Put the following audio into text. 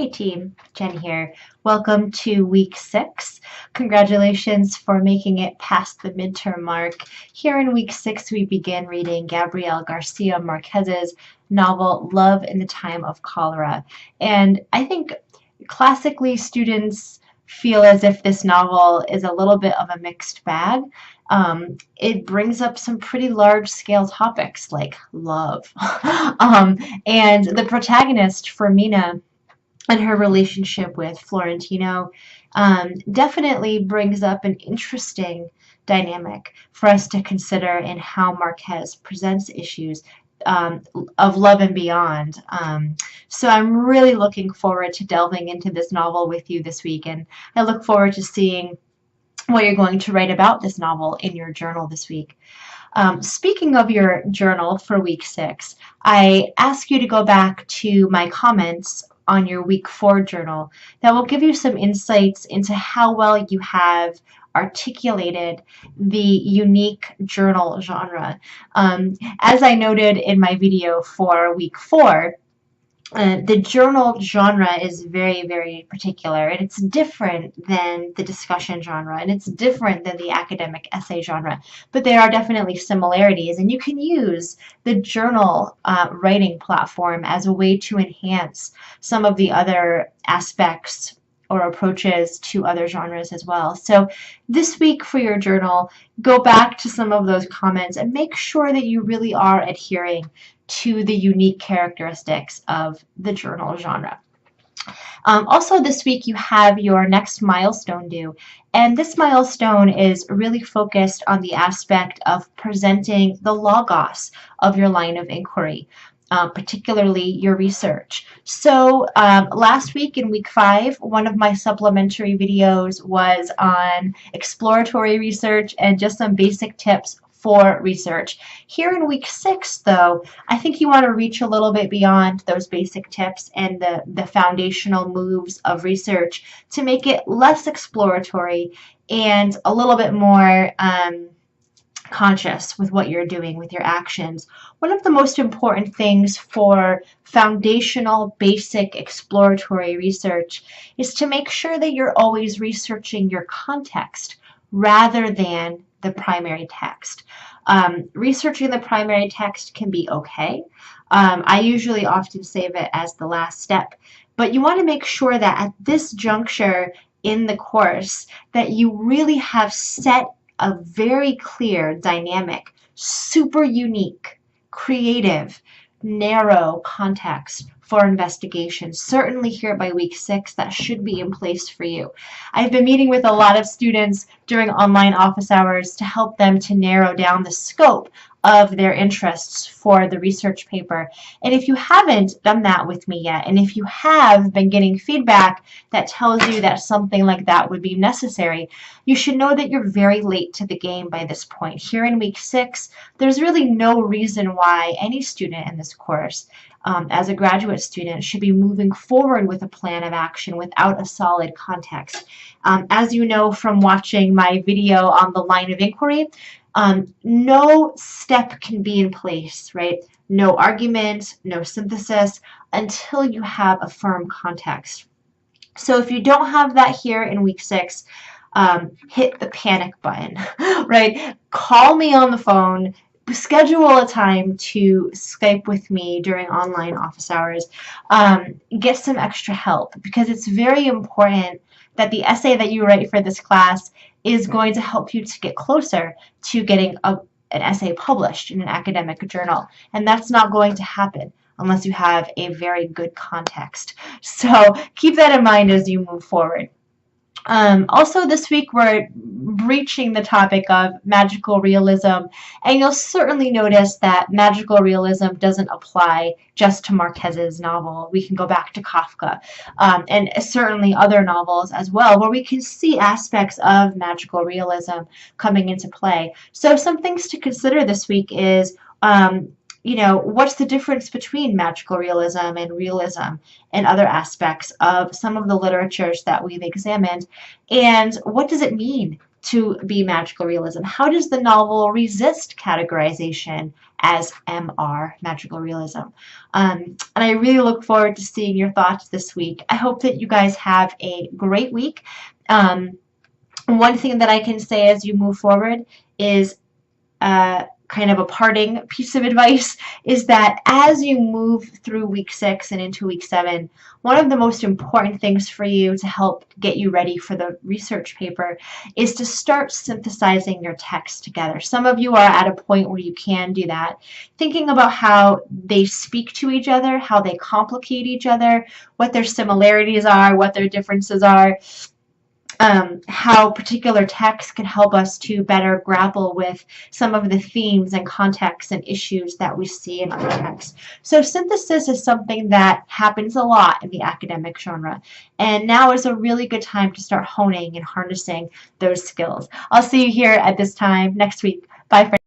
Hey team, Jen here. Welcome to week 6. Congratulations for making it past the midterm mark. Here in week 6, we begin reading Gabriel Garcia Marquez's novel Love in the Time of Cholera. And I think classically students feel as if this novel is a little bit of a mixed bag. It brings up some pretty large scale topics like love. And the protagonist, Fermina, and her relationship with Florentino definitely brings up an interesting dynamic for us to consider in how Marquez presents issues of love and beyond. So I'm really looking forward to delving into this novel with you this week, and I look forward to seeing what you're going to write about this novel in your journal this week. Speaking of your journal for week 6, I ask you to go back to my comments on your week 4 journal that will give you some insights into how well you have articulated the unique journal genre. As I noted in my video for week 4, the journal genre is very, very particular, and it's different than the discussion genre, and it's different than the academic essay genre, but there are definitely similarities, and you can use the journal writing platform as a way to enhance some of the other aspects or approaches to other genres as well. So this week for your journal, go back to some of those comments and make sure that you really are adhering to the unique characteristics of the journal genre. Also this week you have your next milestone due, and this milestone is really focused on the aspect of presenting the logos of your line of inquiry. Particularly your research. So last week in week 5, one of my supplementary videos was on exploratory research and just some basic tips for research. Here in week 6, though, I think you want to reach a little bit beyond those basic tips and the foundational moves of research to make it less exploratory and a little bit more conscious with what you're doing with your actions. One of the most important things for foundational, basic, exploratory research is to make sure that you're always researching your context rather than the primary text. Researching the primary text can be okay. I usually often save it as the last step, but you want to make sure that at this juncture in the course that you really have set a very clear, dynamic, super unique, creative, narrow context for investigation. Certainly here by week 6, that should be in place for you. I've been meeting with a lot of students during online office hours to help them to narrow down the scope of their interests for the research paper. And if you haven't done that with me yet, and if you have been getting feedback that tells you that something like that would be necessary, you should know that you're very late to the game by this point. Here in week 6, there's really no reason why any student in this course, as a graduate student, should be moving forward with a plan of action without a solid context. As you know from watching my video on the line of inquiry, no step can be in place, right? No argument, no synthesis until you have a firm context. So if you don't have that here in week 6, hit the panic button, right? Call me on the phone, schedule a time to Skype with me during online office hours, get some extra help, because it's very important that the essay that you write for this class is going to help you to get closer to getting an essay published in an academic journal. And that's not going to happen unless you have a very good context. So keep that in mind as you move forward. Also this week we're breaching the topic of magical realism, and you'll certainly notice that magical realism doesn't apply just to Marquez's novel. We can go back to Kafka and certainly other novels as well, where we can see aspects of magical realism coming into play. So some things to consider this week is what's the difference between magical realism and other aspects of some of the literatures that we've examined, and what does it mean to be magical realism? How does the novel resist categorization as MR, magical realism? And I really look forward to seeing your thoughts this week. I hope that you guys have a great week. One thing that I can say as you move forward is kind of a parting piece of advice is that as you move through week 6 and into week 7, one of the most important things for you to help get you ready for the research paper is to start synthesizing your text together. Some of you are at a point where you can do that, thinking about how they speak to each other, how they complicate each other, what their similarities are, what their differences are. How particular texts can help us to better grapple with some of the themes and contexts and issues that we see in other texts. So synthesis is something that happens a lot in the academic genre, and now is a really good time to start honing and harnessing those skills. I'll see you here at this time next week. Bye, friends.